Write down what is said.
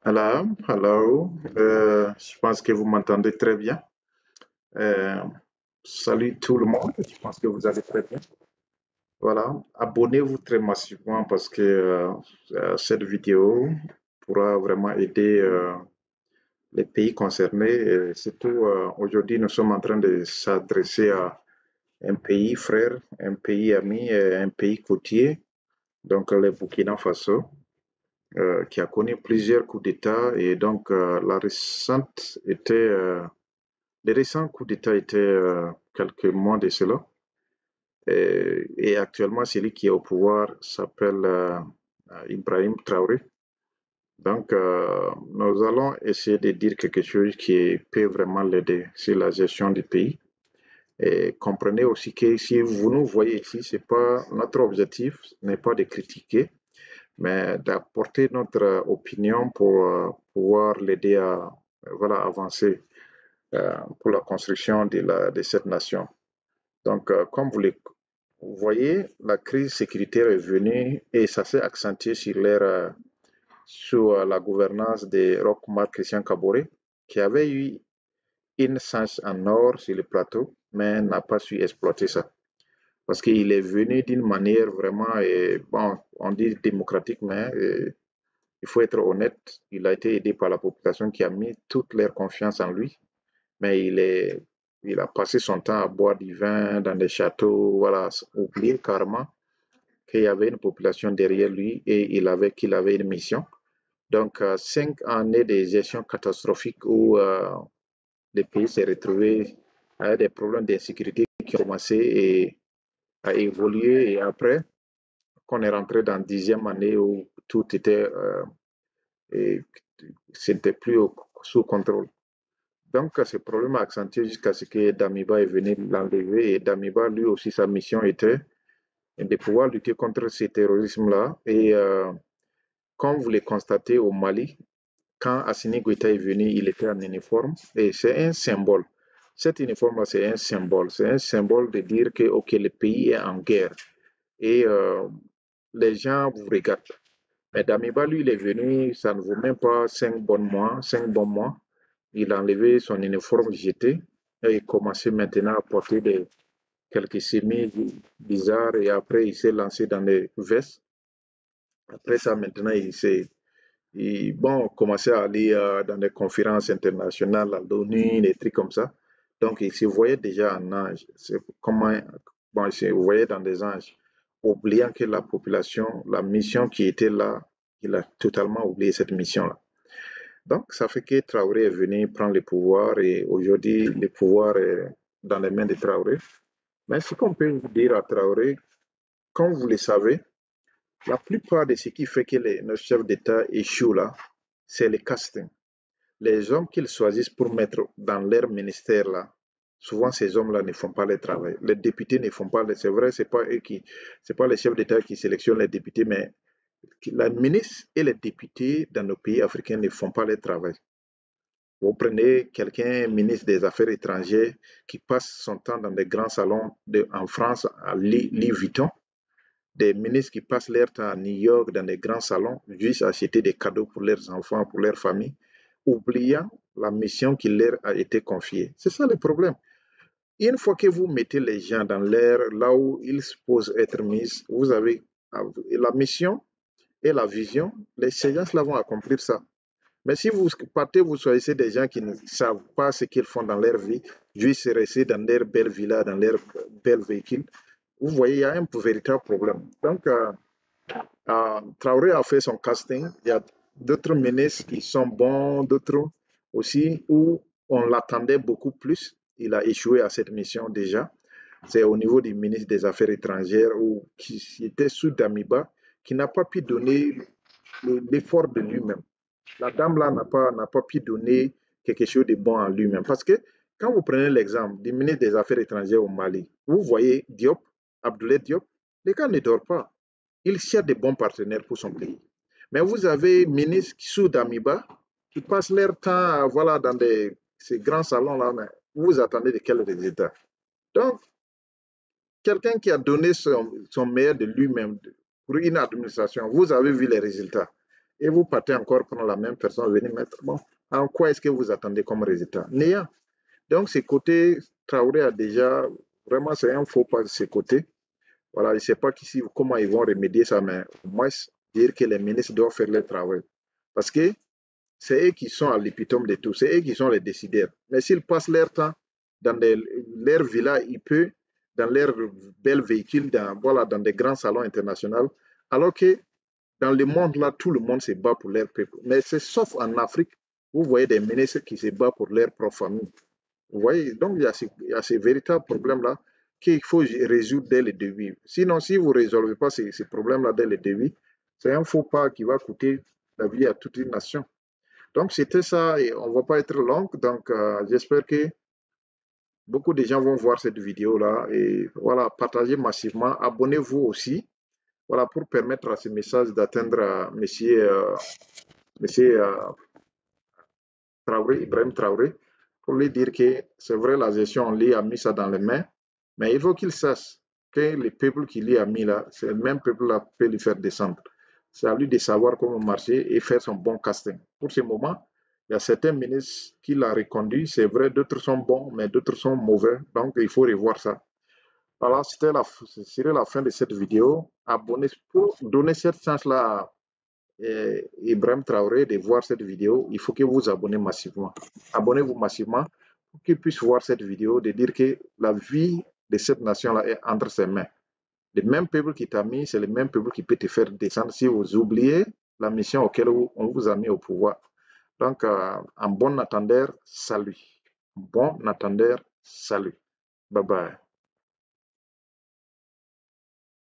Hello, hello. Je pense que vous m'entendez très bien. Euh, Salut tout le monde. Je pense que vous allez très bien. Voilà. Abonnez-vous très massivement parce que cette vidéo pourra vraiment aider les pays concernés. Et surtout, aujourd'hui, nous sommes en train de s'adresser à un pays frère, un pays ami, et un pays côtier, donc le Burkina Faso, qui a connu plusieurs coups d'État. Et donc, la récente était les récents coups d'État étaient quelques mois de cela. Et actuellement, celui qui est au pouvoir s'appelle Ibrahim Traoré. Donc, nous allons essayer de dire quelque chose qui peut vraiment l'aider sur la gestion du pays. Et comprenez aussi que si vous nous voyez ici, c'est pas notre objectif n'est pas de critiquer, mais d'apporter notre opinion pour pouvoir l'aider à voilà, avancer pour la construction de cette nation. Donc, comme vous le voyez, la crise sécuritaire est venue et ça s'est accentué sur la gouvernance de Roch Marc Christian Kaboré, qui avait eu une chance en or sur le plateau, mais n'a pas su exploiter ça. Parce qu'il est venu d'une manière vraiment, bon, on dit démocratique, mais il faut être honnête, il a été aidé par la population qui a mis toute leur confiance en lui, mais il a passé son temps à boire du vin dans des châteaux, voilà, oublier carrément qu'il y avait une population derrière lui et qu'il avait une mission. Donc, 5 années de gestion catastrophique où le pays s'est retrouvé avec des problèmes d'insécurité qui ont commencé à évoluer et après qu'on est rentré dans la 10e année où tout était, c'était plus sous contrôle. Donc, ce problème a accentué jusqu'à ce que Damiba est venu l'enlever. Et Damiba, lui aussi, sa mission était de pouvoir lutter contre ce terrorisme-là. Et comme vous le constatez au Mali, quand Assini Goïta est venu, il était en uniforme. Et c'est un symbole. Cet uniforme-là, c'est un symbole. C'est un symbole de dire que ok, le pays est en guerre. Et les gens vous regardent. Mais Damiba, lui, il est venu, ça ne vaut même pas 5 bons mois, 5 bons mois. Il a enlevé son uniforme jeté et il commençait maintenant à porter quelques semis bizarres et après il s'est lancé dans les vestes. Après ça, maintenant, bon, commençait à aller dans des conférences internationales à l'ONU, des trucs comme ça. Donc, il se voyait déjà en ange. C'est comment, bon, il se voyait dans des anges, oubliant que la population, la mission qui était là, il a totalement oublié cette mission-là. Donc, ça fait que Traoré est venu prendre le pouvoir et aujourd'hui, le pouvoir est dans les mains de Traoré. Mais ce qu'on peut vous dire à Traoré, comme vous le savez, la plupart de ce qui fait que nos chefs d'État échouent là, c'est le casting. Les hommes qu'ils choisissent pour mettre dans leur ministère là, souvent ces hommes-là ne font pas le travail. Les députés ne font pas le, c'est vrai, c'est pas les chefs d'État qui sélectionnent les députés, mais la ministre et les députés dans nos pays africains ne font pas le travail. Vous prenez quelqu'un, ministre des Affaires étrangères, qui passe son temps dans des grands salons en France, à Louis Vuitton, des ministres qui passent leur temps à New York dans des grands salons, juste acheter des cadeaux pour leurs enfants, pour leur famille, oubliant la mission qui leur a été confiée. C'est ça le problème. Une fois que vous mettez les gens dans l'air, là où ils supposent être mis, vous avez la mission et la vision, ces gens-là vont accomplir ça. Mais si vous partez, vous choisissez des gens qui ne savent pas ce qu'ils font dans leur vie, juste rester dans leur belle villa, dans leur bel véhicule, vous voyez, il y a un véritable problème. Donc, Traoré a fait son casting. Il y a d'autres ministres qui sont bons, d'autres aussi où on l'attendait beaucoup plus. Il a échoué à cette mission déjà. C'est au niveau du ministre des Affaires étrangères qui était sous Damiba, qui n'a pas pu donner l'effort de lui-même. La dame là n'a pas pu donner quelque chose de bon en lui-même. Parce que quand vous prenez l'exemple du ministre des Affaires étrangères au Mali, vous voyez Diop, Abdoulaye Diop, les gars ne dorment pas. Il cherche de bons partenaires pour son pays. Mais vous avez ministres sous Damiba qui passent leur temps voilà, dans ces grands salons-là, mais vous attendez de quels résultats? Donc, quelqu'un qui a donné son meilleur de lui-même pour une administration, vous avez vu les résultats. et vous partez encore prendre la même personne, venir mettre. Bon, en quoi est-ce que vous attendez comme résultat? Néant. Donc, ce côté, Traoré a déjà, vraiment, c'est un faux pas de ce côté. Voilà, je ne sais pas comment ils vont remédier ça, mais au moins dire que les ministres doivent faire leur travail. Parce que c'est eux qui sont à l'épitome de tout, c'est eux qui sont les décideurs. Mais s'ils passent leur temps dans leur villa, ils peuvent, dans leurs belles véhicules, voilà, dans des grands salons internationaux, alors que dans le monde, là, tout le monde se bat pour leur peuple. Mais c'est sauf en Afrique, vous voyez des ministres qui se battent pour leur propre famille. Vous voyez, donc il y a ces véritables problèmes-là qu'il faut résoudre dès le début. Sinon, si vous ne résolvez pas ces problèmes-là dès le début, c'est un faux pas qui va coûter la vie à toute une nation. Donc, c'était ça, et on ne va pas être long. Donc, j'espère que beaucoup de gens vont voir cette vidéo-là. Et voilà, partagez massivement. Abonnez-vous aussi. Voilà, pour permettre à ce message d'atteindre monsieur Traoré, Ibrahim Traoré, pour lui dire que c'est vrai, la gestion, on lui a mis ça dans les mains, mais il faut qu'il sache que le peuple qui lui a mis là, c'est le même peuple-là qui peut lui faire descendre. C'est à lui de savoir comment marcher et faire son bon casting. Pour ce moment, il y a certains ministres qui l'ont reconduit, c'est vrai, d'autres sont bons, mais d'autres sont mauvais, donc il faut revoir ça. Voilà, ce serait la fin de cette vidéo. Abonnez pour donner cette chance-là Ibrahim Traoré de voir cette vidéo, il faut que vous abonnez massivement. Abonnez-vous massivement pour qu'il puisse voir cette vidéo, de dire que la vie de cette nation-là est entre ses mains. Le même peuple qui t'a mis, c'est le même peuple qui peut te faire descendre si vous oubliez la mission auquel on vous a mis au pouvoir. Donc, en bon attendeur, salut. Bon attendeur, salut. Bye bye.